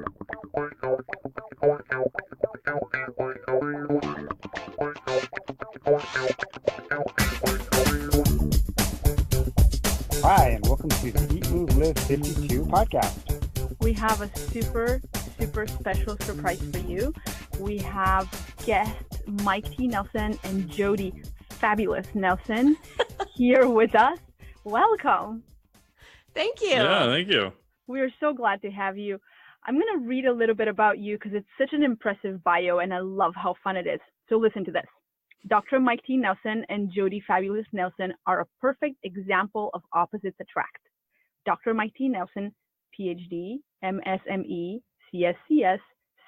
Hi, and welcome to the Eat, Move, Live 52 podcast. We have a super special surprise for you. We have guests Mike T. Nelson and Jodie Fabulous Nelson here with us. Welcome. Thank you. Yeah, thank you. We are so glad to have you. I'm going to read a little bit about you because it's such an impressive bio and I love how fun it is. So listen to this. Dr. Mike T. Nelson and Jodie Fabulous Nelson are a perfect example of opposites attract. Dr. Mike T. Nelson, PhD, MSME, CSCS,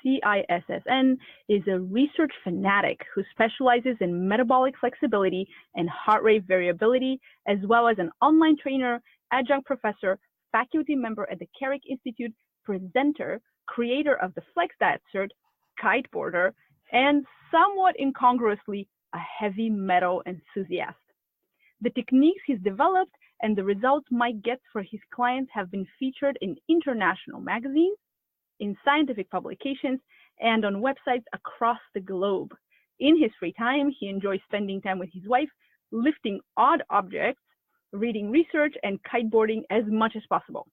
CISSN, is a research fanatic who specializes in metabolic flexibility and heart rate variability, as well as an online trainer, adjunct professor, faculty member at the Carrick Institute, presenter, creator of the Flex Diet Cert, kiteboarder, and somewhat incongruously, a heavy metal enthusiast. The techniques he's developed and the results Mike gets for his clients have been featured in international magazines, in scientific publications, and on websites across the globe. In his free time, he enjoys spending time with his wife, lifting odd objects, reading research, and kiteboarding as much as possible.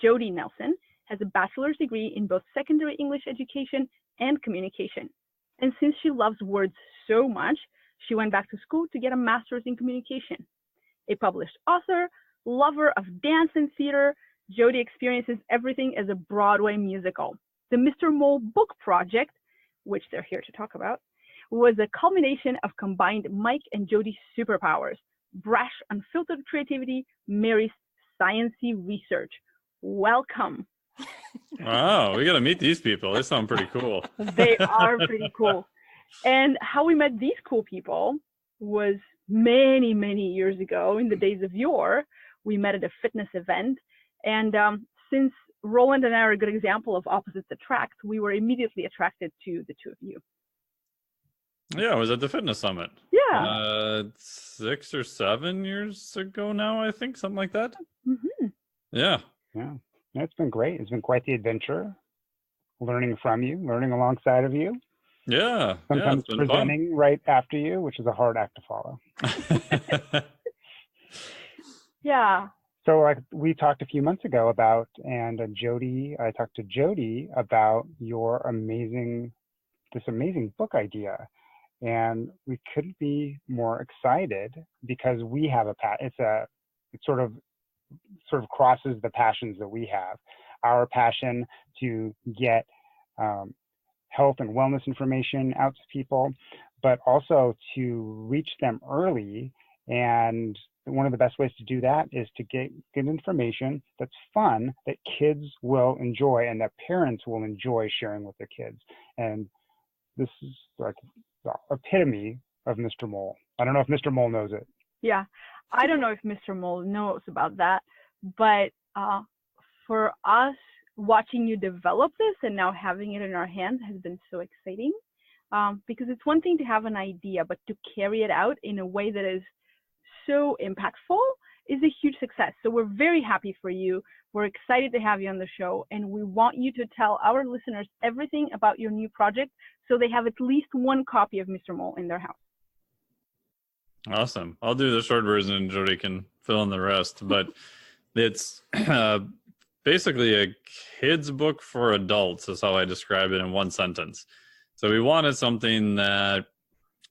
Jodie Nelson has a bachelor's degree in both secondary English education and communication. And since she loves words so much, she went back to school to get a master's in communication. A published author, lover of dance and theater, Jodie experiences everything as a Broadway musical. The Mr. Mole book project, which they're here to talk about, was a culmination of combined Mike and Jodie's superpowers. Brash, unfiltered creativity marries sciencey research. Welcome. Wow, we got to meet these people. They sound pretty cool. They are pretty cool. And how we met these cool people was many years ago in the days of yore. We met at a fitness event. And since Roland and I are a good example of opposites attract, we were immediately attracted to the two of you. Yeah, I was at the fitness summit. Yeah. 6 or 7 years ago now, I think, something like that. Mm-hmm. Yeah. Yeah, it's been great. It's been quite the adventure, learning from you, learning alongside of you. Yeah. Sometimes it's been presenting right after you, which is a hard act to follow. fun. Yeah. So like we talked a few months ago about, and I talked to Jodie about your amazing book idea. And we couldn't be more excited because we have it sort of crosses the passions that we have. Our passion to get health and wellness information out to people, but also to reach them early. And one of the best ways to do that is to get information that's fun, that kids will enjoy and that parents will enjoy sharing with their kids. And this is like the epitome of Mr. Mole. I don't know if Mr. Mole knows it. Yeah. I don't know if Mr. Mole knows about that, but for us, watching you develop this and now having it in our hands has been so exciting, because it's one thing to have an idea, but to carry it out in a way that is so impactful is a huge success. So we're very happy for you. We're excited to have you on the show, and we want you to tell our listeners everything about your new project so they have at least one copy of Mr. Mole in their house. Awesome. I'll do the short version and Jodie can fill in the rest. But it's basically a kid's book for adults is how I describe it in one sentence. So we wanted something that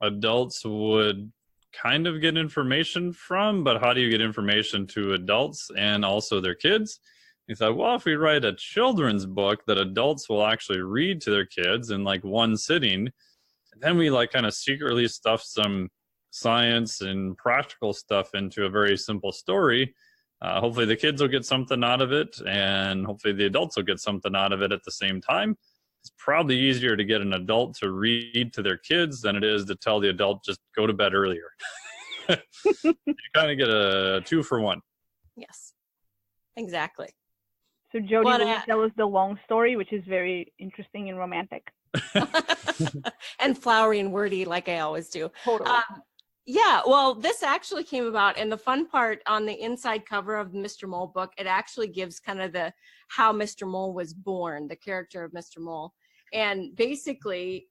adults would kind of get information from, but how do you get information to adults and also their kids? We thought, well, if we write a children's book that adults will actually read to their kids in like one sitting, then we like kind of secretly stuff some science and practical stuff into a very simple story. Hopefully the kids will get something out of it, and hopefully the adults will get something out of it at the same time. It's probably easier to get an adult to read to their kids than it is to tell the adult just go to bed earlier. You kind of get a 2-for-1. Yes, exactly. So Jodie, will you tell us the long story, which is very interesting and romantic? And flowery and wordy, like I always do. Totally. Yeah, well, this actually came about, and the fun part on the inside cover of the Mr. Mole book, it actually gives kind of the how Mr. Mole was born, the character of Mr. Mole. And basically,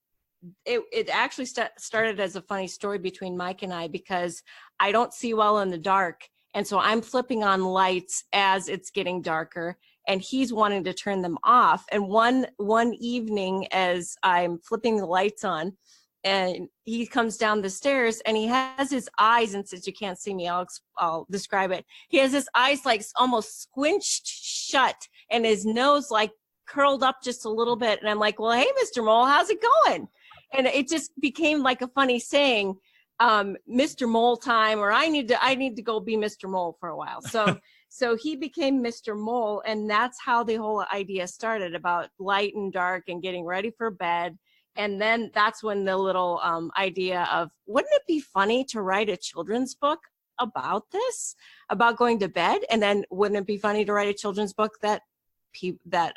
it actually started as a funny story between Mike and I, because I don't see well in the dark. And so I'm flipping on lights as it's getting darker, and he's wanting to turn them off. And one evening, as I'm flipping the lights on, and he comes down the stairs, and he has his eyes, and since you can't see me, I'll describe it. He has his eyes like almost squinched shut, and his nose like curled up just a little bit. And I'm like, well, hey, Mr. Mole, how's it going? And it just became like a funny saying, Mr. Mole time, or I need to go be Mr. Mole for a while. So he became Mr. Mole, and that's how the whole idea started, about light and dark and getting ready for bed. And then that's when the little idea of, wouldn't it be funny to write a children's book about this, about going to bed? And then wouldn't it be funny to write a children's book that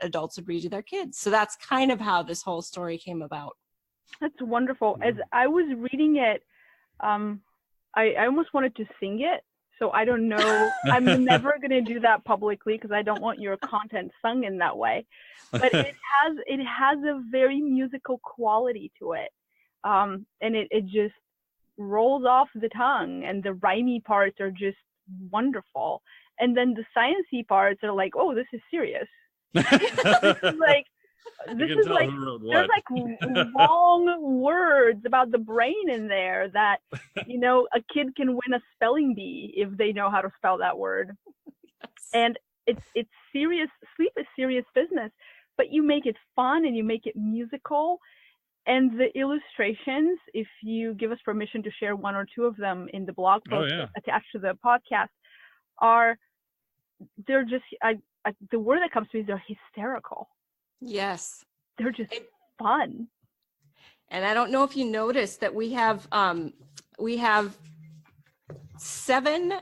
adults would read to their kids? So that's kind of how this whole story came about. That's wonderful. As I was reading it, I almost wanted to sing it. So I don't know. I'm never going to do that publicly because I don't want your content sung in that way. But it has a very musical quality to it. And it just rolls off the tongue, and the rhymey parts are just wonderful. And then the sciencey parts are like, oh, this is serious. This is like there's like long words about the brain in there that, you know, a kid can win a spelling bee if they know how to spell that word. Yes. And it's serious. Sleep is serious business, but you make it fun and you make it musical. And the illustrations, if you give us permission to share one or two of them in the blog post attached to the podcast, they're just the word that comes to me is they're hysterical. Yes. They're just fun. And I don't know if you noticed that we have seven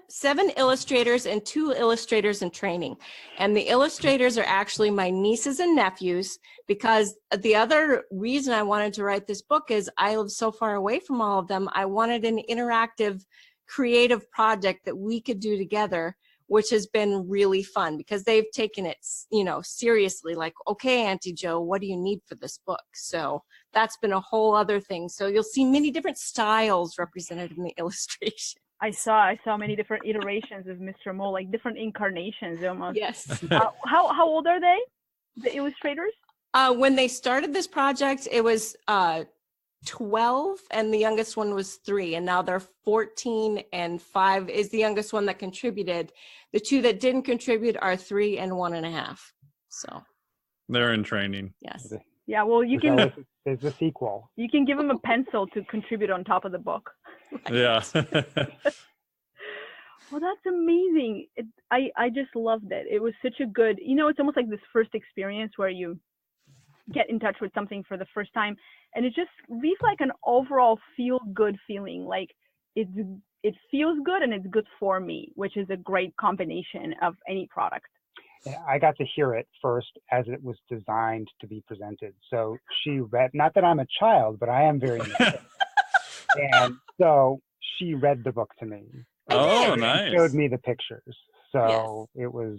illustrators and 2 illustrators in training. And the illustrators are actually my nieces and nephews, because the other reason I wanted to write this book is I live so far away from all of them. I wanted an interactive, creative project that we could do together, which has been really fun because they've taken it, you know, seriously, like, okay, Auntie Jo, what do you need for this book? So that's been a whole other thing. So you'll see many different styles represented in the illustration. I saw many different iterations of Mr. Mole, like different incarnations almost. Yes. How old are they, the illustrators? When they started this project, it was 12, and the youngest one was 3, and now they're 14, and 5 is the youngest one that contributed. The 2 that didn't contribute are 3 and 1.5. So they're in training. Yes. Yeah. Well, there's a sequel. You can give them a pencil to contribute on top of the book. Yeah. Well, that's amazing. I just loved it. It was such a good, you know, it's almost like this first experience where you get in touch with something for the first time, and it just leaves like an overall feel good feeling. Like it feels good and it's good for me, which is a great combination of any product. I got to hear it first as it was designed to be presented. So she read, not that I'm a child, but I am very nice. And so she read the book to me. Oh, nice. Showed me the pictures. So It was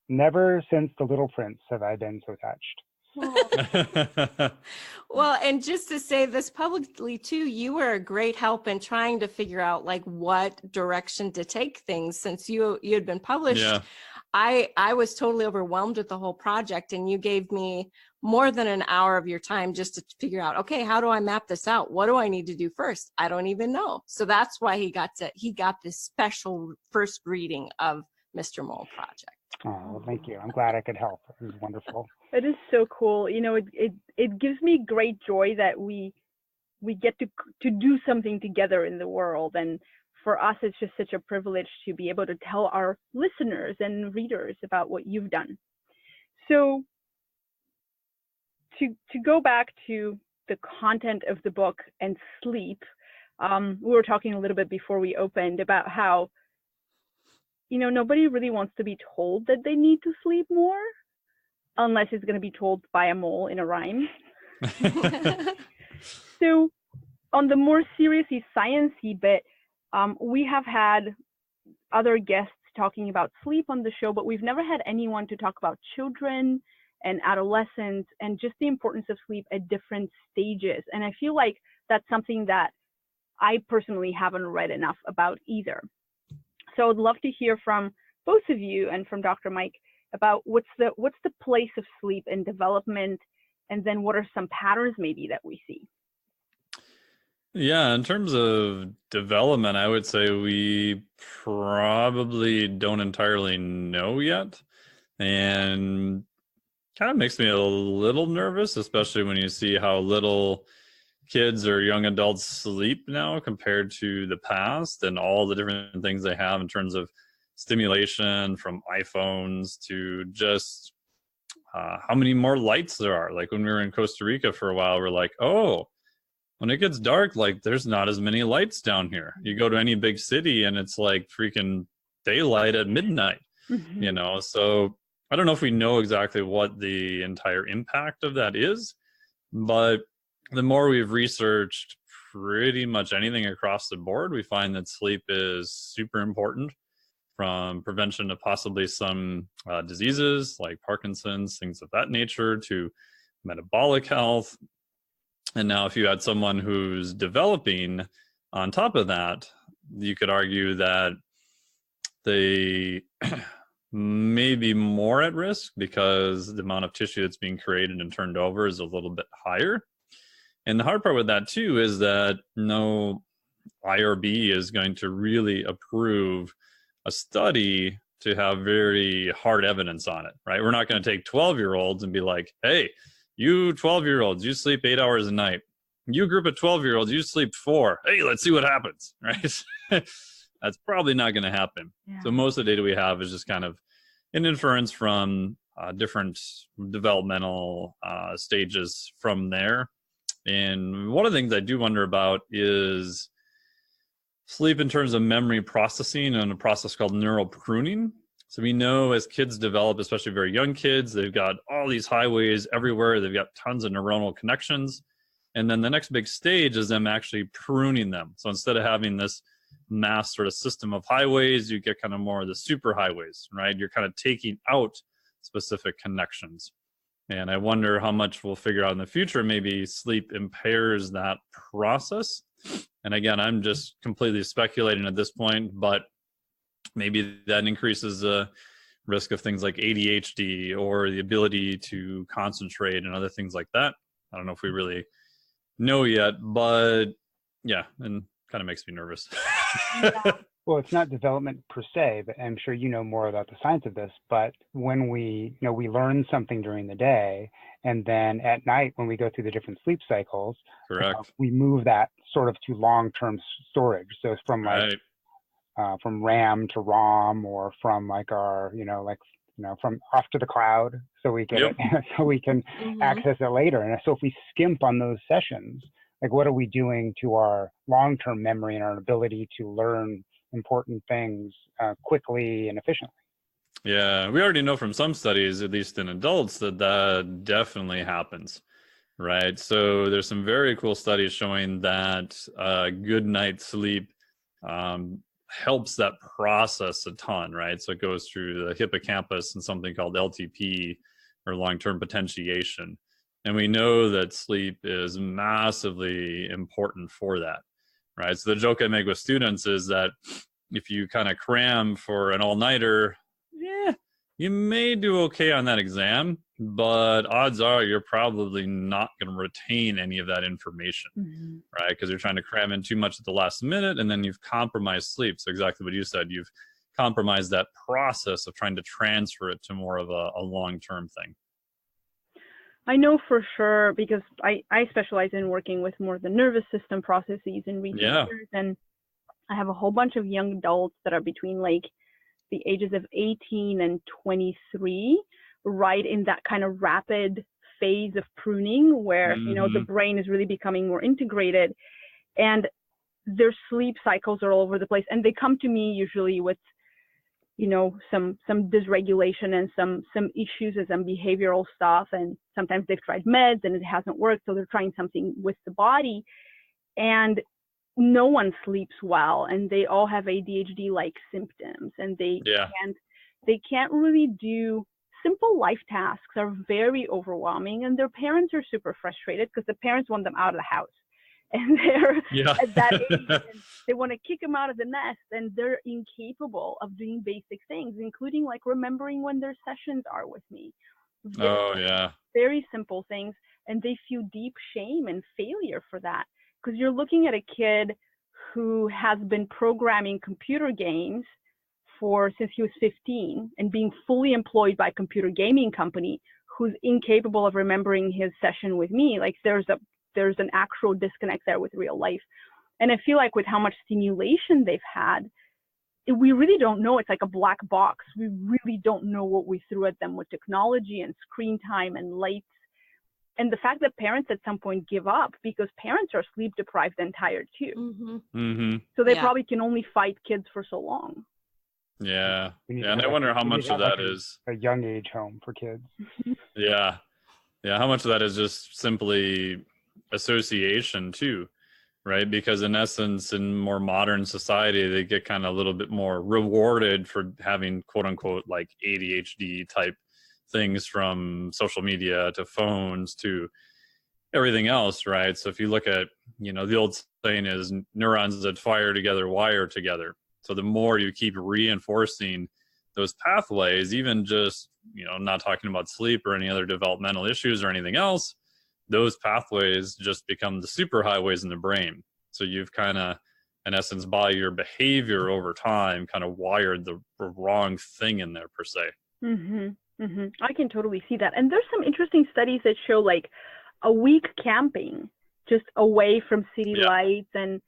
never since The Little Prince have I been so touched. Well, and just to say this publicly too, you were a great help in trying to figure out like what direction to take things since you had been published. Yeah. I was totally overwhelmed with the whole project, and you gave me more than an hour of your time just to figure out, okay, how do I map this out? What do I need to do first? I don't even know. So that's why he got this special first reading of Mr. Mole project. Oh, well, thank you. I'm glad I could help. It was wonderful. It is so cool. You know, it gives me great joy that we get to do something together in the world. And for us, it's just such a privilege to be able to tell our listeners and readers about what you've done. So to go back to the content of the book and sleep, we were talking a little bit before we opened about how, you know, nobody really wants to be told that they need to sleep more unless it's going to be told by a mole in a rhyme. So on the more seriously sciencey bit, We have had other guests talking about sleep on the show, but we've never had anyone to talk about children and adolescents and just the importance of sleep at different stages. And I feel like that's something that I personally haven't read enough about either. So I'd love to hear from both of you and from Dr. Mike about what's the place of sleep in development, and then what are some patterns maybe that we see? Yeah, in terms of development, I would say we probably don't entirely know yet. And kind of makes me a little nervous, especially when you see how little kids or young adults sleep now compared to the past, and all the different things they have in terms of stimulation from iPhones to just how many more lights there are. Like when we were in Costa Rica for a while, we're like, oh, when it gets dark, like there's not as many lights down here. You go to any big city and it's like freaking daylight at midnight, you know? So I don't know if we know exactly what the entire impact of that is, but the more we've researched pretty much anything across the board, we find that sleep is super important, from prevention of possibly some diseases like Parkinson's, things of that nature, to metabolic health. And now if you had someone who's developing on top of that, you could argue that they may be more at risk because the amount of tissue that's being created and turned over is a little bit higher. And the hard part with that too is that no IRB is going to really approve a study to have very hard evidence on it, right? We're not going to take 12-year-olds and be like, hey, you 12-year-olds, you sleep 8 hours a night. You group of 12-year-olds, you sleep 4. Hey, let's see what happens, right? That's probably not going to happen. Yeah. So most of the data we have is just kind of an inference from different developmental stages from there. And one of the things I do wonder about is sleep in terms of memory processing and a process called neural pruning. So we know as kids develop, especially very young kids, they've got all these highways everywhere. They've got tons of neuronal connections. And then the next big stage is them actually pruning them. So instead of having this mass sort of system of highways, you get kind of more of the super highways, right? You're kind of taking out specific connections. And I wonder how much we'll figure out in the future. Maybe sleep impairs that process. And again, I'm just completely speculating at this point, but maybe that increases the risk of things like ADHD or the ability to concentrate and other things like that. I don't know if we really know yet, but yeah, and kind of makes me nervous. Well, it's not development per se, but I'm sure you know more about the science of this, but when we learn something during the day, and then at night when we go through the different sleep cycles, correct, we move that sort of to long-term storage. So it's from like from RAM to ROM, or from like our, from off to the cloud, so we get it, so we can access it later. And so if we skimp on those sessions, like what are we doing to our long-term memory and our ability to learn important things quickly and efficiently? Yeah, we already know from some studies, at least in adults, that definitely happens, right? So there's some very cool studies showing that good night's sleep helps that process a ton, right? So it goes through the hippocampus and something called LTP, or long-term potentiation. And we know that sleep is massively important for that, right? So the joke I make with students is that if you kind of cram for an all-nighter, you may do okay on that exam, but odds are you're probably not going to retain any of that information, right? Because you're trying to cram in too much at the last minute, and then you've compromised sleep. So exactly what you said, you've compromised that process of trying to transfer it to more of a long-term thing. I know for sure, because I specialize in working with more the nervous system processes and researchers, and I have a whole bunch of young adults that are between like the ages of 18 and 23, right in that kind of rapid phase of pruning where, the brain is really becoming more integrated, and their sleep cycles are all over the place. And they come to me usually with, some dysregulation and some issues and some behavioral stuff. And sometimes they've tried meds and it hasn't worked. So they're trying something with the body. And no one sleeps well, and they all have ADHD-like symptoms, and they can't really do simple life tasks. Are very overwhelming, and their parents are super frustrated because the parents want them out of the house, and they're at that age, and they want to kick them out of the nest, and they're incapable of doing basic things, including like remembering when their sessions are with me. Very simple things, and they feel deep shame and failure for that, because you're looking at a kid who has been programming computer games since he was 15 and being fully employed by a computer gaming company, who's incapable of remembering his session with me. Like there's an actual disconnect there with real life. And I feel like with how much stimulation they've had, we really don't know. It's like a black box. We really don't know what we threw at them with technology and screen time and lights. And the fact that parents at some point give up, because parents are sleep deprived and tired too. So they probably can only fight kids for so long. And I wonder how much of that is a young age home for kids. How much of that is just simply association too, right? Because in essence, in more modern society, they get kind of a little bit more rewarded for having quote unquote like ADHD type things, from social media to phones to everything else, right? So if you look at, the old saying is neurons that fire together wire together. So the more you keep reinforcing those pathways, even just, not talking about sleep or any other developmental issues or anything else, those pathways just become the superhighways in the brain. So you've kind of, in essence, by your behavior over time, kind of wired the wrong thing in there per se. I can totally see that. And there's some interesting studies that show like a week camping just away from city lights and,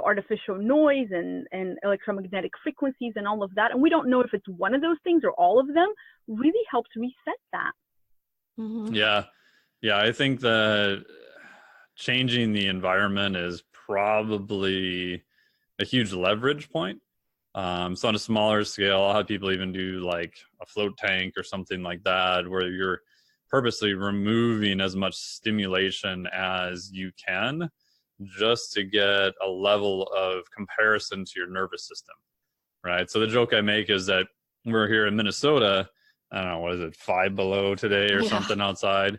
artificial noise and electromagnetic frequencies and all of that. And we don't know if it's one of those things or all of them, really helps reset that. I think that changing the environment is probably a huge leverage point. So on a smaller scale, I'll have people even do like a float tank or something like that, where you're purposely removing as much stimulation as you can, just to get a level of comparison to your nervous system, right? So the joke I make is that we're here in Minnesota, I don't know, what is it, 5 below today or something outside.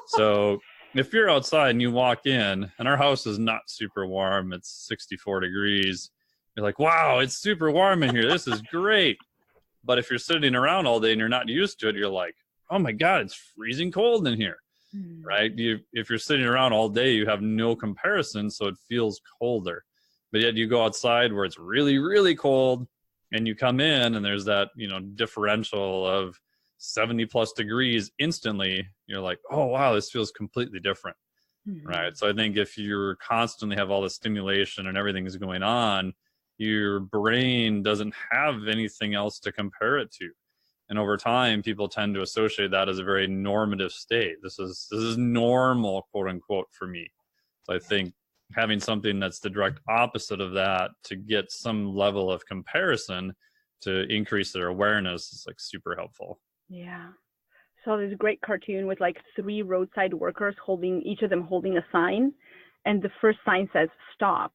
So if you're outside and you walk in and our house is not super warm, it's 64 degrees, you're like, wow, it's super warm in here. This is great. But if you're sitting around all day and you're not used to it, you're like, oh my God, it's freezing cold in here, right? If you're sitting around all day, you have no comparison, so it feels colder. But yet you go outside where it's really, really cold, and you come in and there's that, differential of 70 plus degrees instantly. You're like, oh, wow, this feels completely different, right? So I think if you constantly have all the stimulation and everything is going on, your brain doesn't have anything else to compare it to. And over time, people tend to associate that as a very normative state. This is normal, quote unquote, for me. So I think having something that's the direct opposite of that, to get some level of comparison to increase their awareness, is like super helpful. Yeah. So there's a great cartoon with like 3 roadside workers each of them holding a sign. And the first sign says, stop.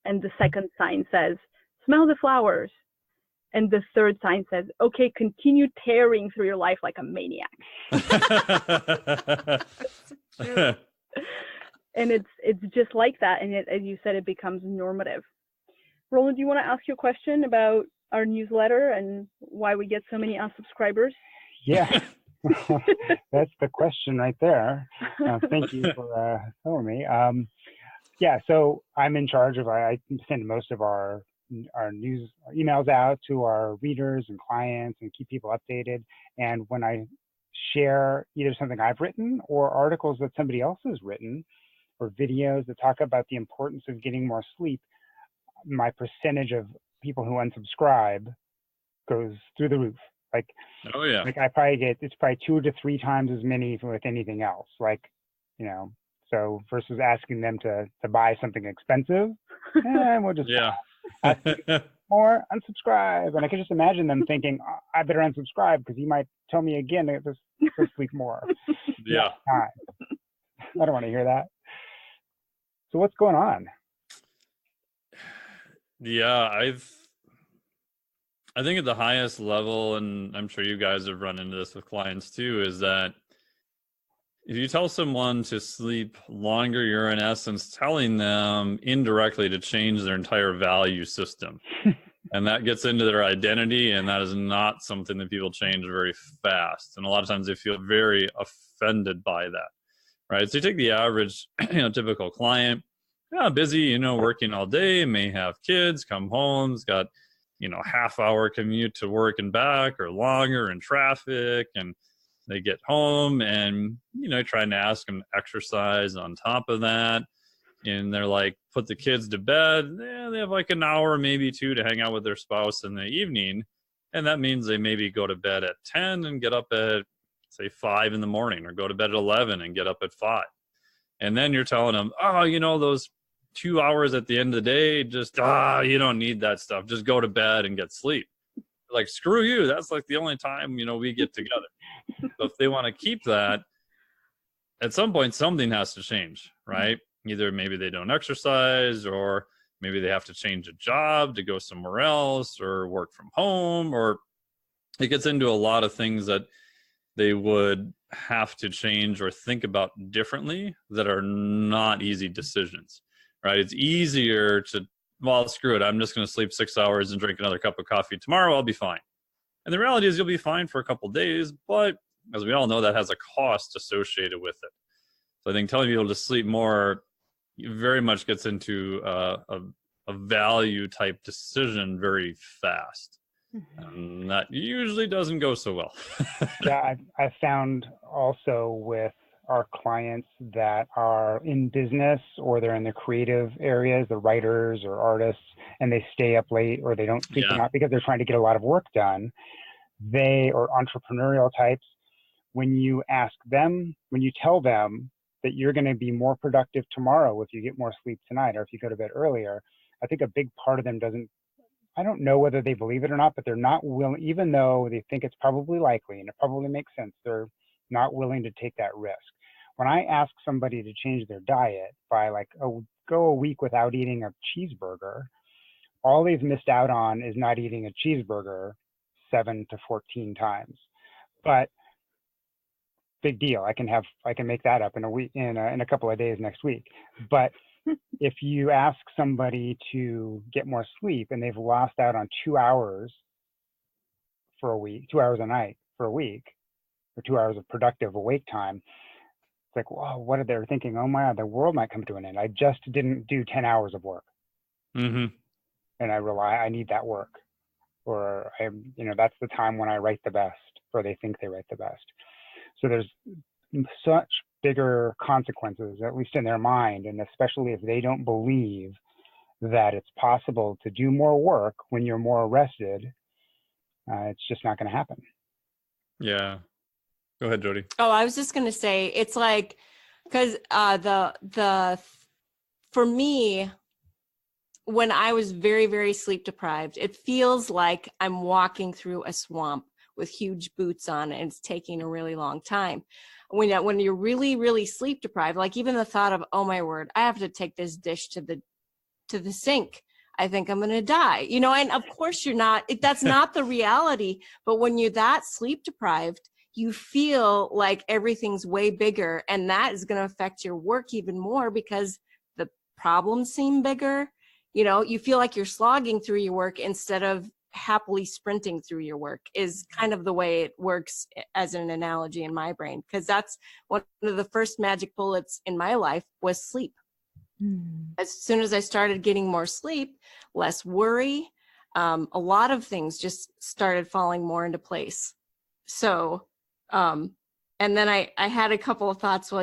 And the second sign says, smell the flowers. And the third sign says, okay, continue tearing through your life like a maniac. And it's just like that. And as you said, it becomes normative. Roland, do you want to ask you a question about our newsletter and why we get so many unsubscribers? Yeah, that's the question right there. Thank you for telling me. So I'm in charge of, I send most of our news emails out to our readers and clients and keep people updated. And when I share either something I've written or articles that somebody else has written or videos that talk about the importance of getting more sleep, my percentage of people who unsubscribe goes through the roof. Like, like I probably get, it's probably 2 to 3 times as many with anything else. Like, so versus asking them to buy something expensive, we'll just ask more, unsubscribe. And I can just imagine them thinking, oh, I better unsubscribe because he might tell me again to sleep more. I don't want to hear that. So what's going on? Yeah, I think at the highest level, and I'm sure you guys have run into this with clients too, is that if you tell someone to sleep longer, you're in essence telling them indirectly to change their entire value system. And that gets into their identity, and that is not something that people change very fast. And a lot of times they feel very offended by that, right? So you take the average, typical client, busy, working all day, may have kids, come home, has got, half-hour commute to work and back or longer in traffic, and they get home and, trying to ask them to exercise on top of that. And they're like, put the kids to bed. They have like an hour, maybe 2 to hang out with their spouse in the evening. And that means they maybe go to bed at 10 and get up at, say, 5 in the morning, or go to bed at 11 and get up at 5. And then you're telling them, those 2 hours at the end of the day, just, you don't need that stuff. Just go to bed and get sleep. Like, screw you. That's like the only time, we get together. So if they want to keep that, at some point, something has to change, right? Either maybe they don't exercise, or maybe they have to change a job to go somewhere else, or work from home, or it gets into a lot of things that they would have to change or think about differently that are not easy decisions, right? It's easier to, well, screw it. I'm just going to sleep 6 hours and drink another cup of coffee tomorrow. I'll be fine. And the reality is you'll be fine for a couple of days, but as we all know, that has a cost associated with it. So I think telling people to sleep more very much gets into a value type decision very fast. And that usually doesn't go so well. Yeah, I've found also with our clients that are in business, or they're in the creative areas, the writers or artists, and they stay up late, or they don't sleep enough because they're trying to get a lot of work done. They, or entrepreneurial types, when you tell them that you're going to be more productive tomorrow if you get more sleep tonight, or if you go to bed earlier, I think a big part of them I don't know whether they believe it or not, but they're not willing, even though they think it's probably likely and it probably makes sense, they're not willing to take that risk. When I ask somebody to change their diet by go a week without eating a cheeseburger, all they've missed out on is not eating a cheeseburger 7 to 14 times. But big deal. I can make that up in a week, in a couple of days next week. But if you ask somebody to get more sleep and they've lost out on 2 hours for a week, 2 hours a night for a week, or 2 hours of productive awake time, it's like, wow, what are they thinking? Oh my God, the world might come to an end. I just didn't do 10 hours of work. And I need that work. Or that's the time when I write the best, or they think they write the best. So there's such bigger consequences, at least in their mind, and especially if they don't believe that it's possible to do more work when you're more rested, it's just not going to happen. Yeah. Go ahead, Jodie. Oh, I was just going to say, it's like, because for me, when I was very, very sleep deprived, it feels like I'm walking through a swamp with huge boots on, and it's taking a really long time. When you're really, really sleep deprived, like even the thought of, oh my word, I have to take this dish to the sink, I think I'm going to die, and of course you're not, that's not the reality. But when you're that sleep deprived, you feel like everything's way bigger, and that is going to affect your work even more because the problems seem bigger. You feel like you're slogging through your work instead of happily sprinting through your work, is kind of the way it works as an analogy in my brain, because that's one of the first magic bullets in my life was sleep. As soon as I started getting more sleep, less worry, a lot of things just started falling more into place. So and then I had a couple of thoughts while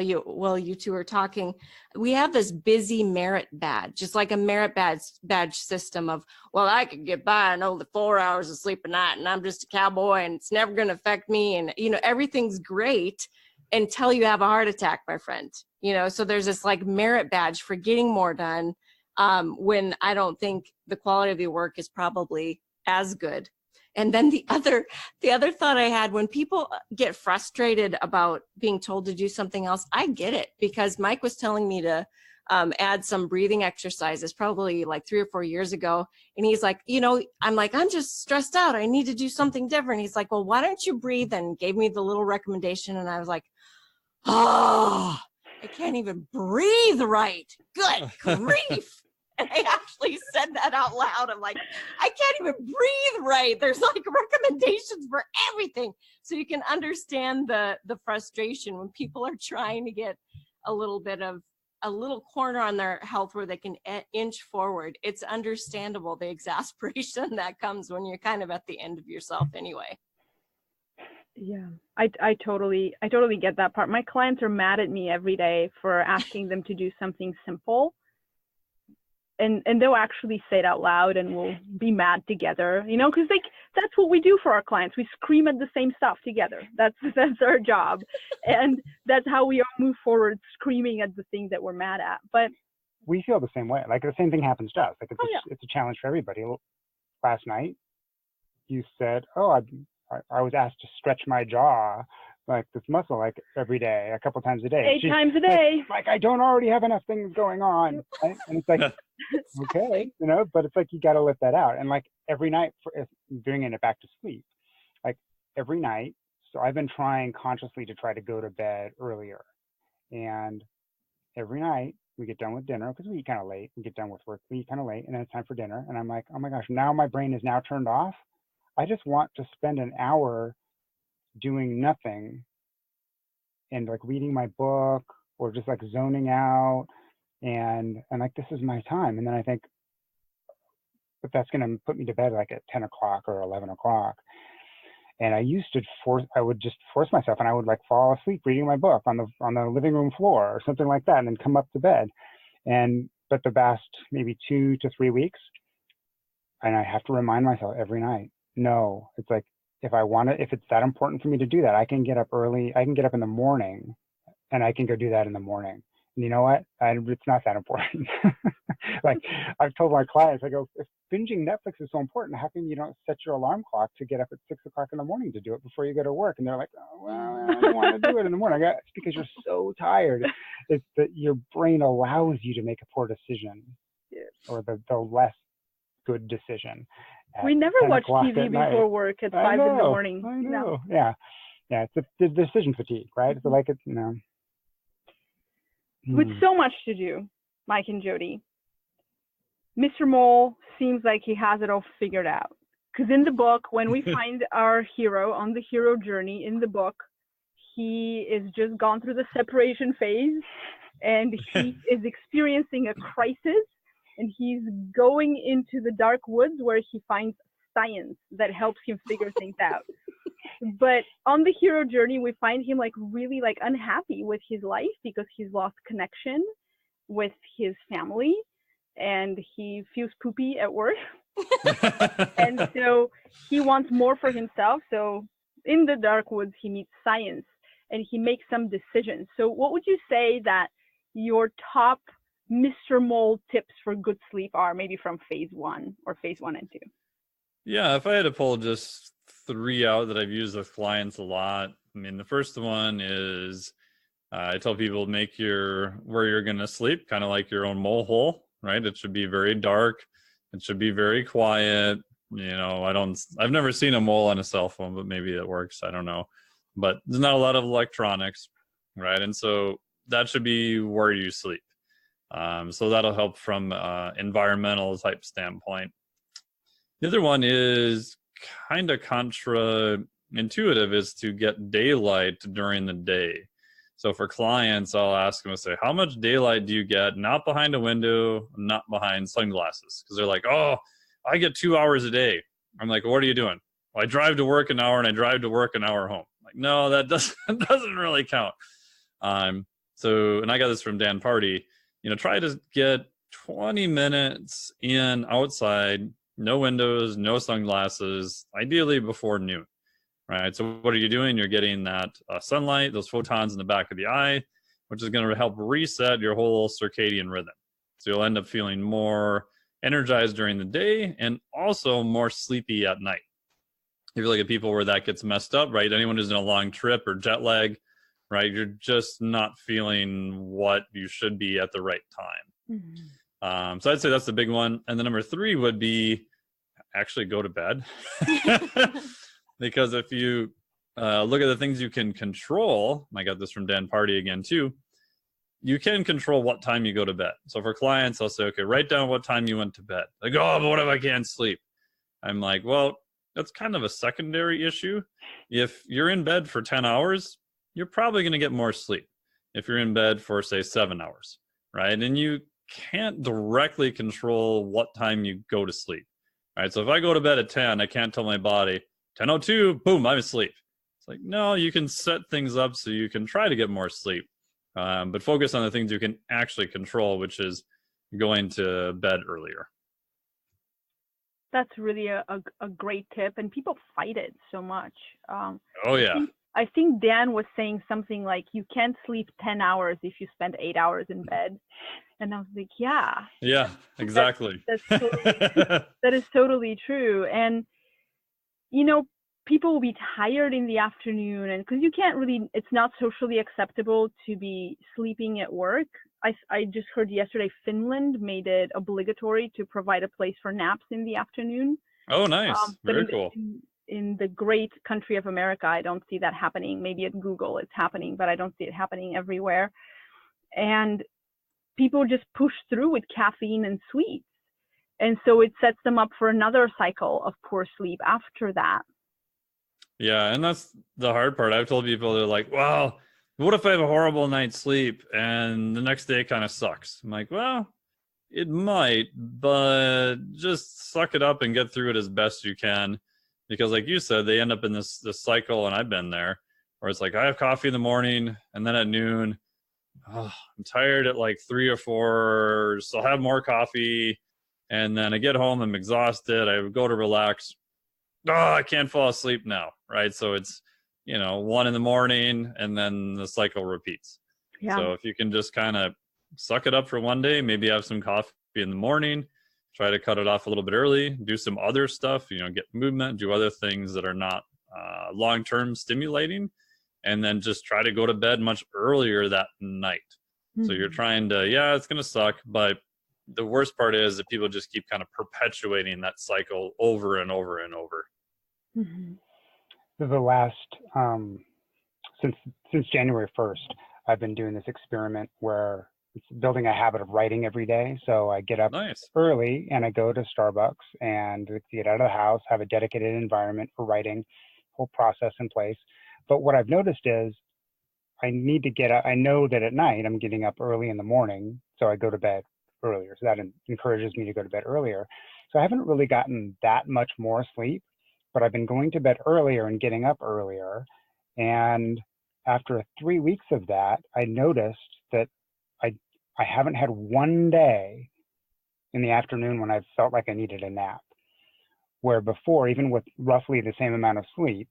you two were talking. We have this busy merit badge, just like a merit badge system of, well, I could get by on only 4 hours of sleep a night, and I'm just a cowboy, and it's never going to affect me, and everything's great until you have a heart attack, my friend. So there's this like merit badge for getting more done, when I don't think the quality of your work is probably as good. And then the other thought I had, when people get frustrated about being told to do something else, I get it, because Mike was telling me to add some breathing exercises, probably like 3 or 4 years ago. And he's like, I'm like, I'm just stressed out. I need to do something different. He's like, well, why don't you breathe? And gave me the little recommendation. And I was like, oh, I can't even breathe right. Good grief. And I actually said that out loud. I'm like, I can't even breathe right. There's like recommendations for everything. So you can understand the frustration when people are trying to get a little corner on their health where they can inch forward. It's understandable, the exasperation that comes when you're kind of at the end of yourself anyway. Yeah, I totally get that part. My clients are mad at me every day for asking them to do something simple. And they'll actually say it out loud and we'll be mad together, because that's what we do for our clients. We scream at the same stuff together. That's our job. And that's how we all move forward, screaming at the thing that we're mad at. But we feel the same way. Like the same thing happens to us. Like it's a challenge for everybody. Last night, you said, I was asked to stretch my jaw, like this muscle, like every day, a couple times a day. 8 times a day. Like I don't already have enough things going on. Right? And it's like, okay, but it's like, you got to let that out. And like every night, doing it back to sleep, like every night. So I've been trying consciously to try to go to bed earlier. And every night we get done with dinner, because we eat kind of late. We get done with work, we eat kind of late, and then it's time for dinner. And I'm like, oh my gosh, now my brain is now turned off. I just want to spend an hour doing nothing and like reading my book or just like zoning out and like, this is my time. And then I think, but that's going to put me to bed like at 10 o'clock or 11 o'clock. And I would just force myself, and I would like fall asleep reading my book on the living room floor or something like that, and then come up to bed. But the past maybe 2 to 3 weeks, and I have to remind myself every night, no, it's like, if it's that important for me to do that, I can get up early. I can get up in the morning and I can go do that in the morning. And you know what? It's not that important. Like I've told my clients, I go, if binging Netflix is so important, how come you don't set your alarm clock to get up at 6 o'clock in the morning to do it before you go to work? And they're like, oh, well, I don't want to do it in the morning. It's because you're so tired. It's that your brain allows you to make a poor decision, or the less good decision. We never watch TV before work at 5 in the morning. I know. No. Yeah. It's the decision fatigue, right? So like it's, With so much to do, Mike and Jodie, Mr. Mole seems like he has it all figured out. Because in the book, when we find our hero on the hero journey in the book, he is just gone through the separation phase and he is experiencing a crisis. And he's going into the dark woods where he finds science that helps him figure things out. But on the hero journey, we find him like really like unhappy with his life because he's lost connection with his family and he feels poopy at work. And so he wants more for himself. So in the dark woods, he meets science and he makes some decisions. So what would you say that your top Mr. Mole tips for good sleep are, maybe from phase 1 or phase 1 and 2? Yeah, if I had to pull just 3 out that I've used with clients a lot, I mean, the first one is I tell people make where you're going to sleep kind of like your own mole hole, right? It should be very dark. It should be very quiet. I've never seen a mole on a cell phone, but maybe it works. I don't know. But there's not a lot of electronics, right? And so that should be where you sleep. So that'll help from environmental type standpoint. The other one is kind of contra-intuitive, is to get daylight during the day. So for clients, I'll ask them to say, how much daylight do you get? Not behind a window, not behind sunglasses. Because they're like, oh, I get 2 hours a day. I'm like, what are you doing? Well, I drive to work an hour and I drive to work an hour home. I'm like, no, that doesn't really count. And I got this from Dan Party. Try to get 20 minutes in outside, no windows, no sunglasses, ideally before noon, right? So what are you doing? You're getting that sunlight, those photons in the back of the eye, which is going to help reset your whole circadian rhythm. So you'll end up feeling more energized during the day and also more sleepy at night. If you look at people where that gets messed up, right? Anyone who's in a long trip or jet lag, right? You're just not feeling what you should be at the right time. Mm-hmm. So I'd say that's the big one. And the number 3 would be actually go to bed. Because if you look at the things you can control, I got this from Dan Party again too, you can control what time you go to bed. So for clients, I'll say, okay, write down what time you went to bed. Like, oh, but what if I can't sleep? I'm like, well, that's kind of a secondary issue. If you're in bed for 10 hours, you're probably going to get more sleep if you're in bed for, say, 7 hours, right? And you can't directly control what time you go to sleep, right? So if I go to bed at 10, I can't tell my body, 10:02, boom, I'm asleep. It's like, no, you can set things up so you can try to get more sleep. But focus on the things you can actually control, which is going to bed earlier. That's really a great tip, and people fight it so much. Oh yeah. I think Dan was saying something like, you can't sleep 10 hours if you spend 8 hours in bed. And I was like, yeah. Yeah, exactly. That is totally true. And, you know, people will be tired in the afternoon, and because you can't really, it's not socially acceptable to be sleeping at work. I just heard yesterday Finland made it obligatory to provide a place for naps in the afternoon. Oh, nice. Very cool. In the great country of America, I don't see that happening. Maybe at Google it's happening, but I don't see it happening everywhere. And people just push through with caffeine and sweets. And so it sets them up for another cycle of poor sleep after that. Yeah, and that's the hard part. I've told people, they're like, well, what if I have a horrible night's sleep and the next day kind of sucks? I'm like, well, it might, but just suck it up and get through it as best you can. Because like you said, they end up in this cycle, and I've been there, where it's like, I have coffee in the morning, and then at noon, I'm tired at like 3 or 4, so I'll have more coffee, and then I get home, I'm exhausted, I go to relax, I can't fall asleep now, right? So it's, 1 in the morning, and then the cycle repeats. Yeah. So if you can just kind of suck it up for one day, maybe have some coffee in the morning, try to cut it off a little bit early, do some other stuff, get movement, do other things that are not long-term stimulating, and then just try to go to bed much earlier that night. Mm-hmm. So you're trying to, it's going to suck, but the worst part is that people just keep kind of perpetuating that cycle over and over and over. Mm-hmm. The last, since January 1st, I've been doing this experiment where it's building a habit of writing every day. So I get up early and I go to Starbucks and get out of the house, have a dedicated environment for writing, whole process in place. But what I've noticed is I need to get up. I know that at night I'm getting up early in the morning, so I go to bed earlier. So that encourages me to go to bed earlier. So I haven't really gotten that much more sleep, but I've been going to bed earlier and getting up earlier. And after 3 weeks of that, I noticed that I haven't had one day in the afternoon when I've felt like I needed a nap, where before, even with roughly the same amount of sleep,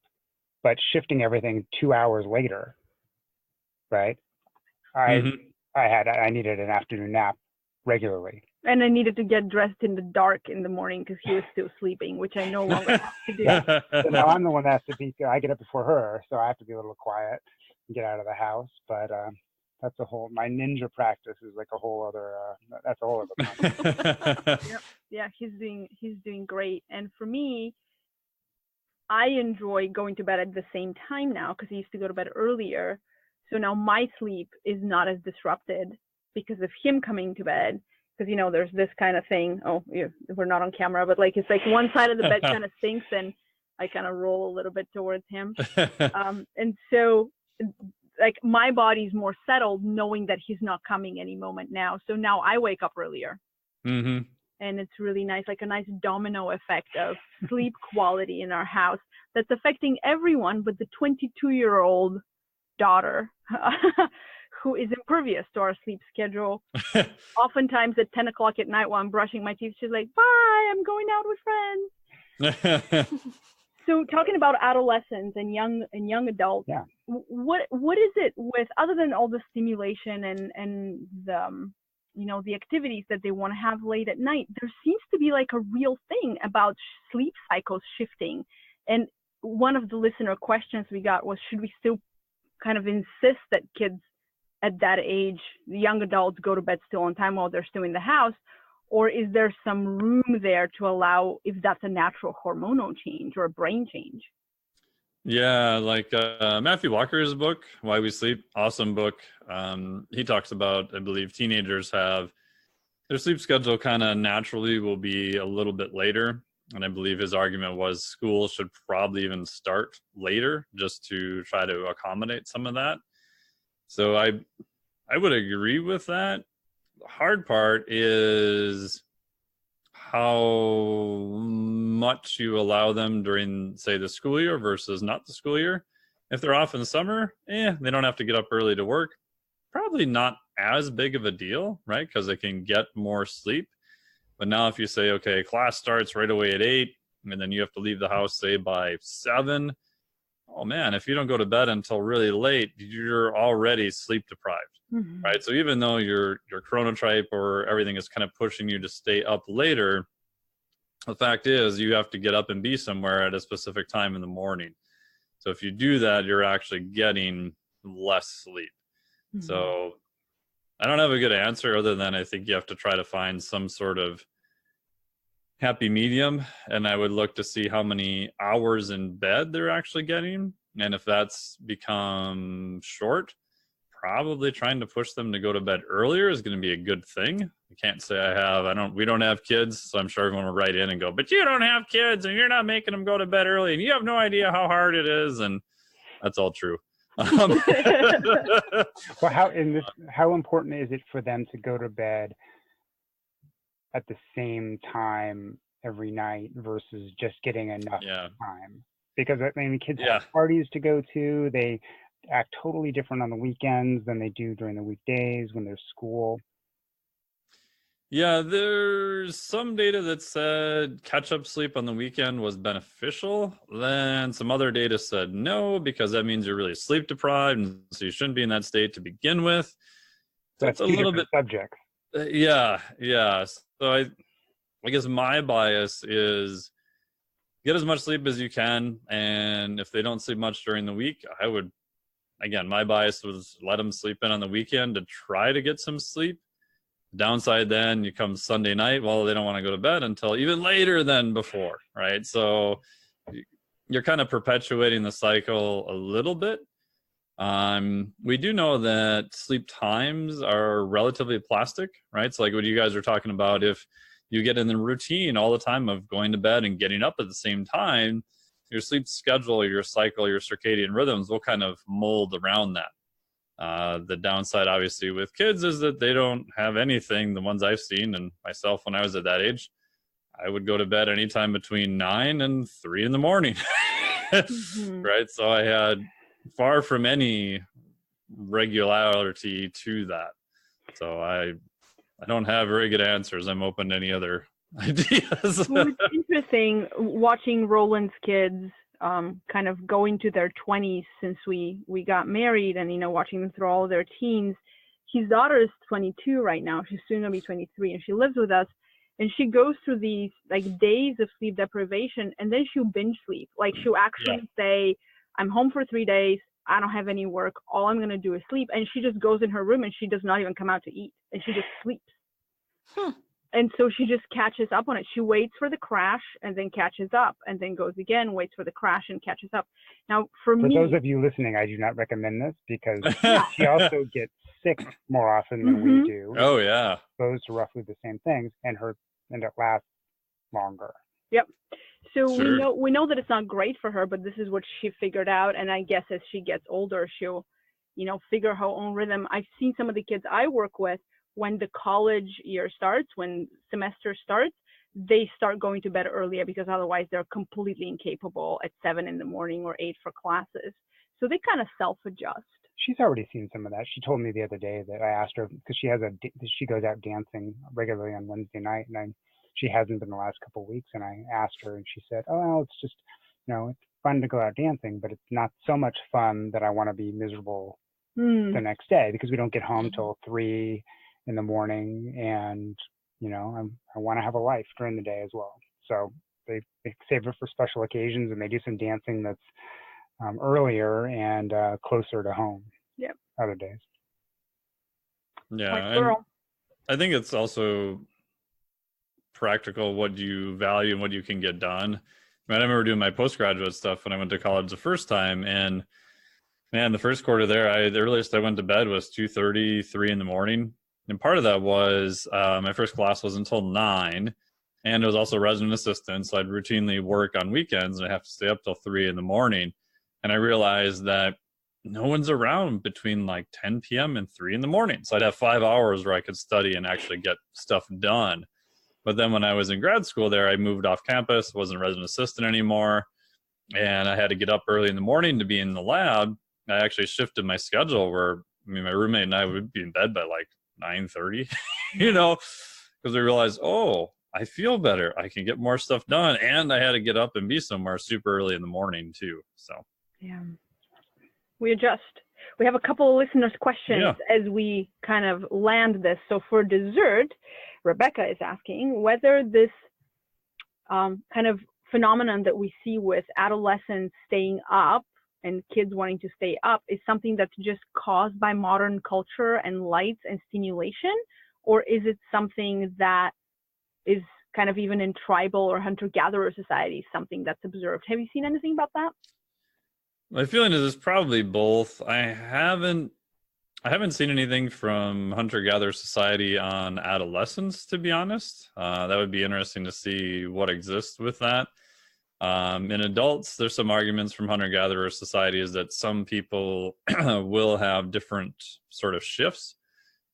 but shifting everything 2 hours later, right? I needed an afternoon nap regularly. And I needed to get dressed in the dark in the morning because he was still sleeping, which I no longer have to do. Yeah. So now I'm the one that has to be, I get up before her, so I have to be a little quiet and get out of the house. But that's my ninja practice is like a whole other, that's a whole other Yeah, he's doing great. And for me, I enjoy going to bed at the same time now because he used to go to bed earlier. So now my sleep is not as disrupted because of him coming to bed. Because, there's this kind of thing. Oh, we're not on camera, but it's like one side of the bed kind of sinks and I kind of roll a little bit towards him. And so my body's more settled knowing that he's not coming any moment now. So now I wake up earlier. Mm-hmm. And it's really nice, like a nice domino effect of sleep quality in our house that's affecting everyone but the 22-year-old daughter who is impervious to our sleep schedule. Oftentimes at 10 o'clock at night while I'm brushing my teeth, she's like, bye, I'm going out with friends. So talking about adolescents and young adults, what is it with, other than all the stimulation and the the activities that they want to have late at night, there seems to be like a real thing about sleep cycles shifting. And one of the listener questions we got was, should we still kind of insist that kids at that age, the young adults, go to bed still on time while they're still in the house? Or is there some room there to allow, if that's a natural hormonal change or a brain change? Yeah, like Matthew Walker's book, Why We Sleep, awesome book. He talks about, I believe, teenagers have their sleep schedule kind of naturally will be a little bit later. And I believe his argument was school should probably even start later just to try to accommodate some of that. So I would agree with that. The hard part is how much you allow them during, say, the school year versus not the school year. If they're off in the summer, they don't have to get up early to work. Probably not as big of a deal, right? Because they can get more sleep. But now if you say, okay, class starts right away at 8, and then you have to leave the house, say, by 7, oh man, if you don't go to bed until really late, you're already sleep deprived, right? So even though your chronotype or everything is kind of pushing you to stay up later, the fact is you have to get up and be somewhere at a specific time in the morning. So if you do that, you're actually getting less sleep. So I don't have a good answer other than I think you have to try to find some sort of happy medium, and I would look to see how many hours in bed they're actually getting, and if that's become short, probably trying to push them to go to bed earlier is going to be a good thing. I can't say we don't have kids, so I'm sure everyone will write in and go, but you don't have kids and you're not making them go to bed early and you have no idea how hard it is, and that's all true. Well, how important is it for them to go to bed at the same time every night versus just getting enough time? Because I mean, kids have parties to go to. They act totally different on the weekends than they do during the weekdays when there's school. Yeah, there's some data that said catch-up sleep on the weekend was beneficial. Then some other data said no, because that means you're really sleep deprived, and so you shouldn't be in that state to begin with. So that's a little bit subject. Yeah. So I guess my bias is get as much sleep as you can, and if they don't sleep much during the week, my bias was let them sleep in on the weekend to try to get some sleep. Downside then, you come Sunday night, well, they don't want to go to bed until even later than before, right? So you're kind of perpetuating the cycle a little bit. We do know that sleep times are relatively plastic, right? So like what you guys are talking about, if you get in the routine all the time of going to bed and getting up at the same time, your sleep schedule, your cycle, your circadian rhythms will kind of mold around that. The downside, obviously, with kids is that they don't have anything. The ones I've seen, and myself when I was at that age, I would go to bed anytime between 9 and 3 in the morning, right? So I had far from any regularity to that. So I don't have very good answers. I'm open to any other ideas. Well, it's interesting watching Roland's kids kind of go into their 20s since we got married, and watching them through all their teens. His daughter is 22 right now. She's soon gonna be 23, and she lives with us, and she goes through these like days of sleep deprivation, and then she'll binge sleep. Like she'll actually say, I'm home for 3 days, I don't have any work, all I'm gonna do is sleep, and she just goes in her room and she does not even come out to eat, and she just sleeps. And so she just catches up on it. She waits for the crash and then catches up, and then goes again, waits for the crash and catches up. Now, for me, those of you listening, I do not recommend this because she also gets sick more often than we do. Oh yeah, exposed to roughly the same things, and it lasts longer. Yep. So we know that it's not great for her, but this is what she figured out. And I guess as she gets older, she'll, figure her own rhythm. I've seen some of the kids I work with, when the college year starts, when semester starts, they start going to bed earlier because otherwise they're completely incapable at 7 in the morning or 8 for classes. So they kind of self-adjust. She's already seen some of that. She told me the other day that I asked her, because she goes out dancing regularly on Wednesday night, and she hasn't been the last couple of weeks. And I asked her, and she said, "Oh, well, it's just, it's fun to go out dancing, but it's not so much fun that I want to be miserable the next day because we don't get home till 3 in the morning, and I want to have a life during the day as well." So they save it for special occasions, and they do some dancing that's earlier and closer to home. Yep. Other days. Yeah, Like and girl. I think it's also practical what you value and what you can get done. I remember doing my postgraduate stuff when I went to college the first time, and man, the first quarter there, the earliest I went to bed was 2:30, 3 in the morning. And part of that was my first class was until 9, and it was also resident assistant, so I'd routinely work on weekends, and I'd have to stay up till 3 in the morning. And I realized that no one's around between like 10 p.m. and 3 in the morning. So I'd have 5 hours where I could study and actually get stuff done. But then when I was in grad school there, I moved off campus, wasn't a resident assistant anymore, and I had to get up early in the morning to be in the lab. I actually shifted my schedule where, I mean, my roommate and I would be in bed by like 9:30, you know, because we realized, oh, I feel better. I can get more stuff done. And I had to get up and be somewhere super early in the morning too. So, yeah, we adjust. We have a couple of listeners' questions as we kind of land this. So for dessert, Rebecca is asking whether this kind of phenomenon that we see with adolescents staying up and kids wanting to stay up is something that's just caused by modern culture and lights and stimulation, or is it something that is kind of even in tribal or hunter-gatherer societies, something that's observed? Have you seen anything about that? my feeling is it's probably both. I haven't seen anything from hunter-gatherer society on adolescents, to be honest. That would be interesting to see what exists with that. In adults, there's some arguments from hunter-gatherer societies that some people will have different sort of shifts,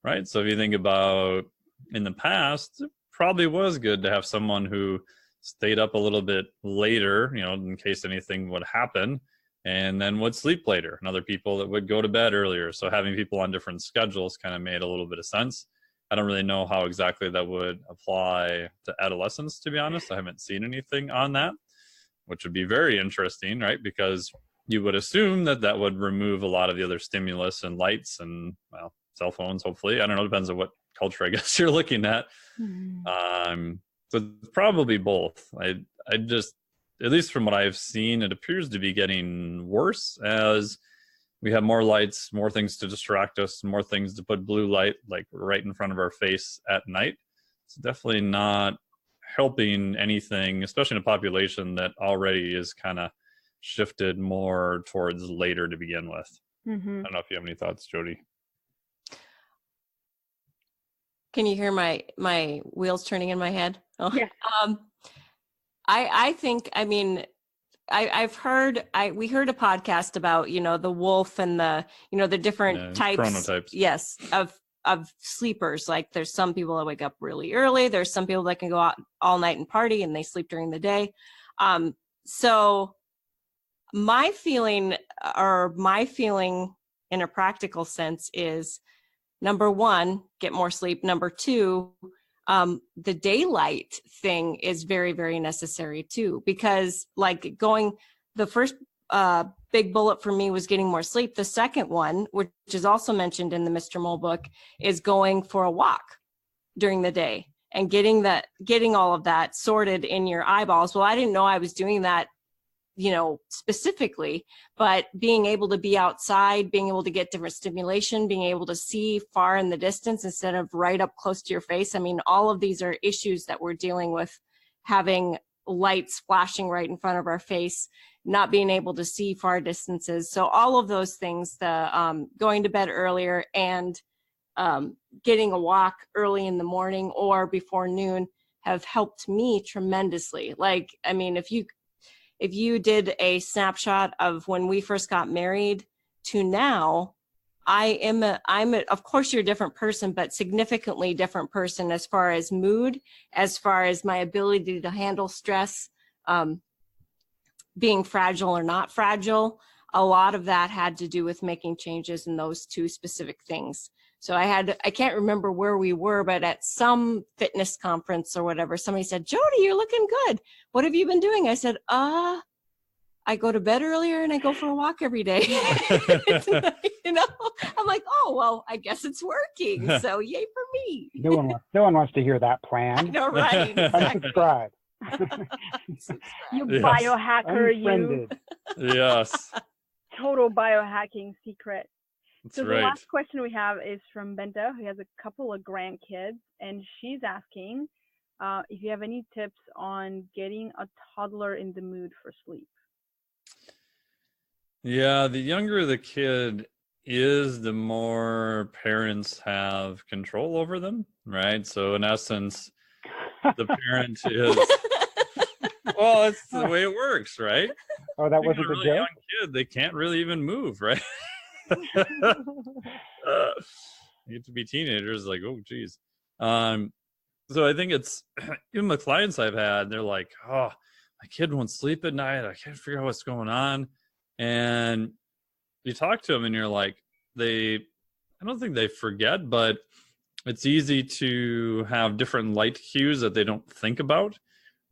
right? So if you think about in the past, it probably was good to have someone who stayed up a little bit later, you know, in case anything would happen, and then would sleep later, and other people that would go to bed earlier. So having people on different schedules kind of made a little bit of sense. I don't really know how exactly that would apply to adolescents, to be honest. I haven't seen anything on that, which would be very interesting, right? Because you would assume that that would remove a lot of the other stimulus and lights and, well, cell phones, hopefully. I don't know, depends on what culture I guess you're looking at. Mm-hmm. So it's probably both. I just, at least from what I've seen, it appears to be getting worse as we have more lights, more things to distract us, more things to put blue light like right in front of our face at night. It's definitely not helping anything, especially in a population that already is kind of shifted more towards later to begin with. Mm-hmm. I don't know if you have any thoughts, Jodie. Can you hear my wheels turning in my head? Oh. Yeah. I think, I mean, we heard a podcast about, you know, the wolf and the, you know, the different types. Chronotypes. Yes. Of sleepers. Like there's some people that wake up really early. There's some people that can go out all night and party and they sleep during the day. So my feeling in a practical sense is, number one, get more sleep. Number two, the daylight thing is very, very necessary too, because like the first big bullet for me was getting more sleep. The second one, which is also mentioned in the Mr. Mole book, is going for a walk during the day and getting all of that sorted in your eyeballs. Well, I didn't know I was doing that, you know, specifically, but being able to be outside, being able to get different stimulation, being able to see far in the distance instead of right up close to your face. I mean, all of these are issues that we're dealing with, having lights flashing right in front of our face, not being able to see far distances. So all of those things, the going to bed earlier and getting a walk early in the morning or before noon have helped me tremendously. Like, I mean, if you did a snapshot of when we first got married to now, I'm of course you're a different person, but significantly different person as far as mood, as far as my ability to handle stress, being fragile or not fragile. A lot of that had to do with making changes in those two specific things. So I can't remember where we were, but at some fitness conference or whatever, somebody said, Jodie, you're looking good. What have you been doing? I said, I go to bed earlier and I go for a walk every day. You know, I'm like, oh, well, I guess it's working. So yay for me. No one wants to hear that plan. I know, right? Exactly. Unsubscribe. You biohacker, you. Yes. total biohacking secret. That's So the right. last question we have is from Benta, who has a couple of grandkids, and she's asking if you have any tips on getting a toddler in the mood for sleep. Yeah, the younger the kid is, the more parents have control over them, right? So in essence, the parent is, well, it's the way it works, right? Oh, that You wasn't got a the really joke? young kid, they can't really even move, right? Need to be teenagers, like, oh geez. So I think it's, even the clients I've had, they're like, oh, my kid won't sleep at night, I can't figure out what's going on. And you talk to them and you're like, I don't think they forget, but it's easy to have different light cues that they don't think about,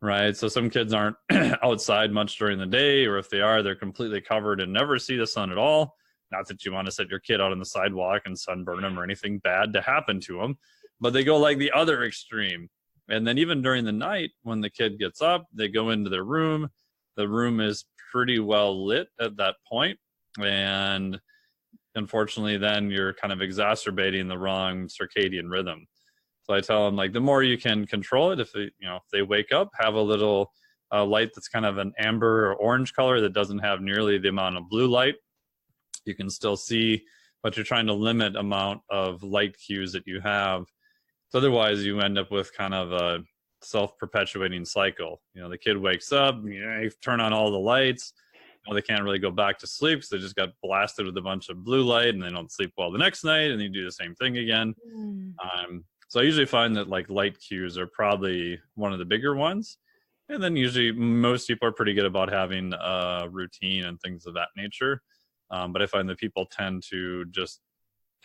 right? So some kids aren't outside much during the day, or if they are, they're completely covered and never see the sun at all. Not that you want to set your kid out on the sidewalk and sunburn them or anything bad to happen to them, but they go like the other extreme. And then even during the night, when the kid gets up, they go into their room. The room is pretty well lit at that point, and unfortunately, then you're kind of exacerbating the wrong circadian rhythm. So I tell them, like, the more you can control it, if they wake up, have a little light that's kind of an amber or orange color that doesn't have nearly the amount of blue light. You can still see, but you're trying to limit amount of light cues that you have. So otherwise, you end up with kind of a self-perpetuating cycle. The kid wakes up, you turn on all the lights. They can't really go back to sleep because they just got blasted with a bunch of blue light, and they don't sleep well the next night, and you do the same thing again. So I usually find that like light cues are probably one of the bigger ones. And then usually most people are pretty good about having a routine and things of that nature. But I find that people tend to just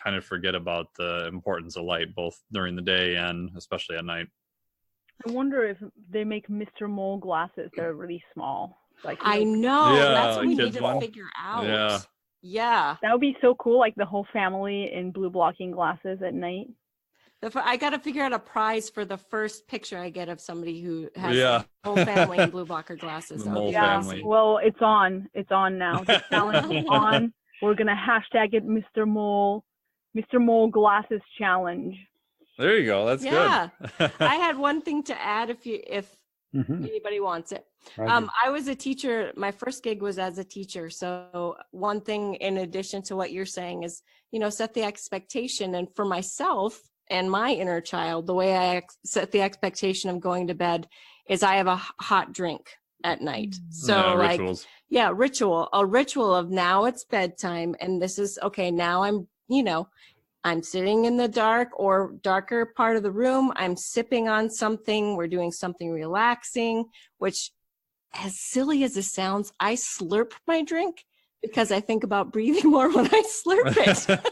kind of forget about the importance of light, both during the day and especially at night. I wonder if they make Mr. Mole glasses that are really small. I know. Yeah, that's what we kids need to one. figure out. Yeah. That would be so cool, like the whole family in blue blocking glasses at night. I got to figure out a prize for the first picture I get of somebody who has Yeah. the whole family in blue blocker glasses. The Mole Yeah, family. well, it's on now. The challenge is on. We're gonna hashtag it Mr. Mole Glasses Challenge. There you go. That's good. I had one thing to add if anybody wants it. I was a teacher. My first gig was as a teacher. So one thing in addition to what you're saying is, set the expectation. And for myself and my inner child, the way I set the expectation of going to bed is I have a hot drink at night. So rituals. A ritual of now it's bedtime. And this is okay. Now I'm sitting in the dark or darker part of the room. I'm sipping on something. We're doing something relaxing, which, as silly as it sounds, I slurp my drink because I think about breathing more when I slurp it.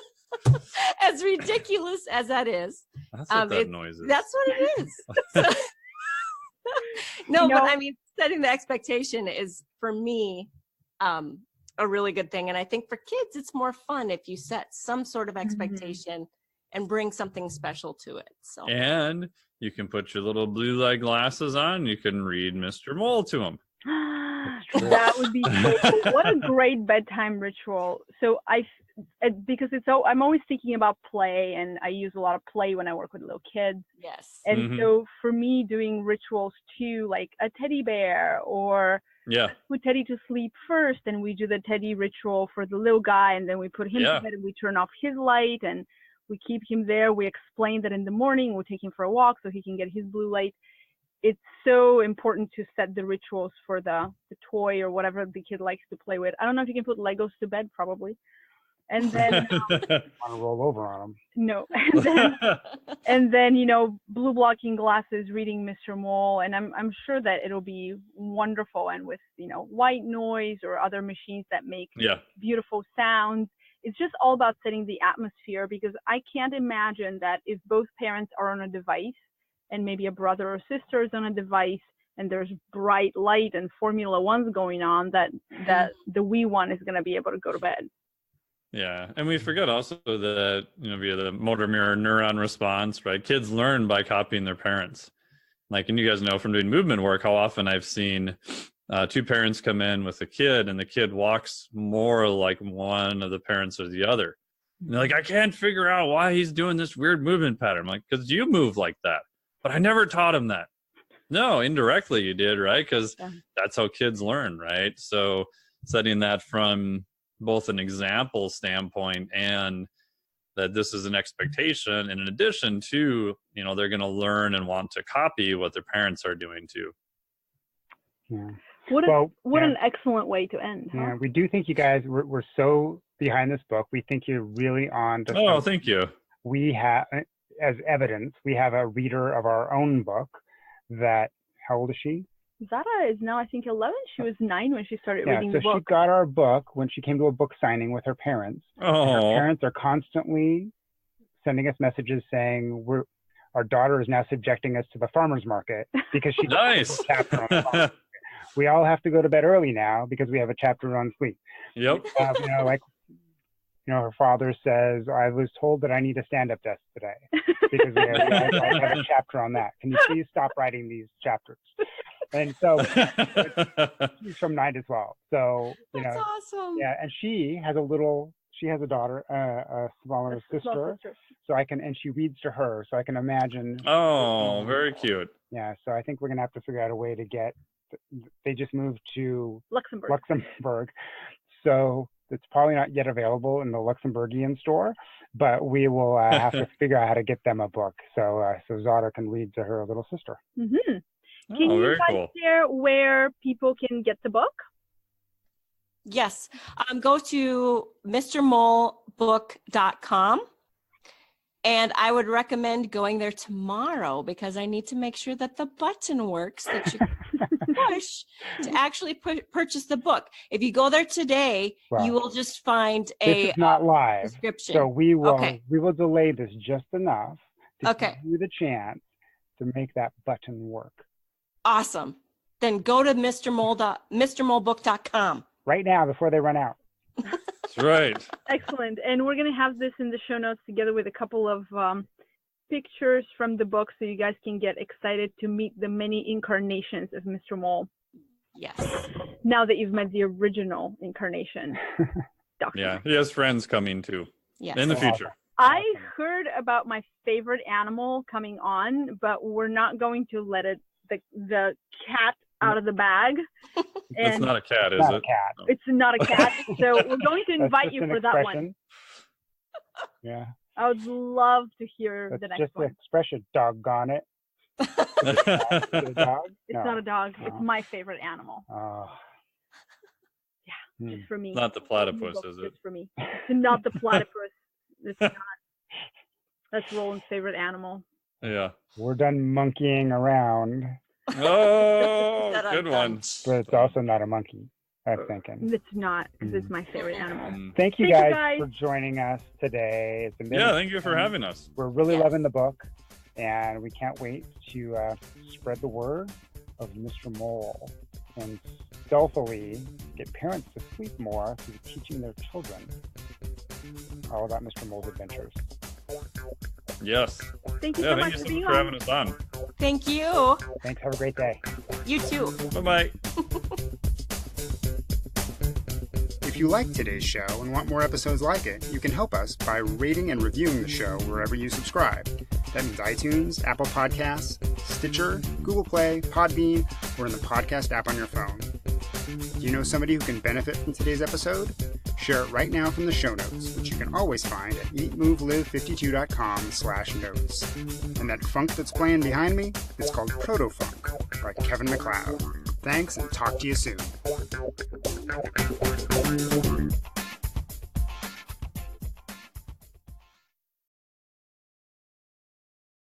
As ridiculous as that is. That's what that noise is. That's what it is. But I mean, setting the expectation is, for me, a really good thing. And I think for kids, it's more fun if you set some sort of expectation and bring something special to it. So, and you can put your little blue light glasses on. You can read Mr. Mole to them. That would be so cool. What a great bedtime ritual. So because I'm always thinking about play, and I use a lot of play when I work with little kids. Yes. And so for me, doing rituals too, like a teddy bear, or put Teddy to sleep first, and we do the Teddy ritual for the little guy, and then we put him to bed and we turn off his light and we keep him there. We explain that in the morning we'll take him for a walk so he can get his blue light. It's so important to set the rituals for the toy or whatever the kid likes to play with. I don't know if you can put Legos to bed, probably. And then want to roll over on them. No. And then blue blocking glasses, reading Mr. Mole, and I'm sure that it'll be wonderful. And with white noise or other machines that make beautiful sounds, it's just all about setting the atmosphere, because I can't imagine that if both parents are on a device and maybe a brother or sister is on a device and there's bright light and Formula One's going on, that the wee one is going to be able to go to bed. Yeah, and we forget also that, via the motor mirror neuron response, right? Kids learn by copying their parents. And you guys know from doing movement work how often I've seen two parents come in with a kid, and the kid walks more like one of the parents or the other. And they're like, I can't figure out why he's doing this weird movement pattern. I'm like, because you move like that. But I never taught him that. No, indirectly you did, right? Because that's how kids learn, right? So setting that from both an example standpoint and that this is an expectation, and in addition to, they're going to learn and want to copy what their parents are doing too. Yeah. What an excellent way to end. Huh? Yeah, we do think you guys, we're so behind this book. We think you're really on to Oh, thank you. We have, as evidence, we have a reader of our own book that, how old is she? Zara is now, I think, 11. She was 9 when she started reading the book. So she got our book when she came to a book signing with her parents. Oh. Her parents are constantly sending us messages saying, our daughter is now subjecting us to the farmer's market because she nice. A chapter on the farmer's market. We all have to go to bed early now because we have a chapter on sleep. Yep. Her father says, I was told that I need a stand-up desk today because we have a chapter on that. Can you please stop writing these chapters? And so she's from 9 to 12. So, That's awesome. Yeah. And she has a daughter, a smaller sister. So and she reads to her. So I can imagine. Oh, very cute. Yeah. So I think we're going to have to figure out a way to they just moved to Luxembourg. So it's probably not yet available in the Luxembourgian store, but we will have to figure out how to get them a book. So Zara can read to her little sister. Mm-hmm. Can you guys share where people can get the book? Yes. Go to mrmolebook.com. And I would recommend going there tomorrow because I need to make sure that the button works that you push to actually purchase the book. If you go there today, you will just find this is not live description. So we will delay this just enough to give you the chance to make that button work. Awesome. Then go to mrmolebook.com right now before they run out. That's right. Excellent. And we're going to have this in the show notes together with a couple of pictures from the book so you guys can get excited to meet the many incarnations of Mr. Mole. Yes. Now that you've met the original incarnation. Yeah, he has friends coming too. Yes. In the future. I heard about my favorite animal coming on, but we're not going to let the cat out of the bag. It's not a cat, is it? It's not a cat. So we're going to invite you for that one. Yeah. I would love to hear the next one. Just the expression, doggone it. It's not a dog. No. It's my favorite animal. Yeah, just for me. Not the platypus, is it? Just for me. It's not the platypus. It's not. That's Roland's favorite animal. Yeah. We're done monkeying around. Oh, good one. But it's also not a monkey, I'm thinking. It's not, because it's my favorite animal. Thank you guys for joining us today. Thank you for having us. We're really loving the book, and we can't wait to spread the word of Mr. Mole and stealthily get parents to sleep more through teaching their children all about Mr. Mole's adventures. Yes. Thank you so much for having us on. Thank you. Thanks. Have a great day. You too. Bye-bye. If you like today's show and want more episodes like it, you can help us by rating and reviewing the show wherever you subscribe. That means iTunes, Apple Podcasts, Stitcher, Google Play, Podbean, or in the podcast app on your phone. Do you know somebody who can benefit from today's episode? Share it right now from the show notes, which you can always find at eatmovelive52.com/notes. And that funk that's playing behind me is called Proto-Funk by Kevin MacLeod. Thanks, and talk to you soon.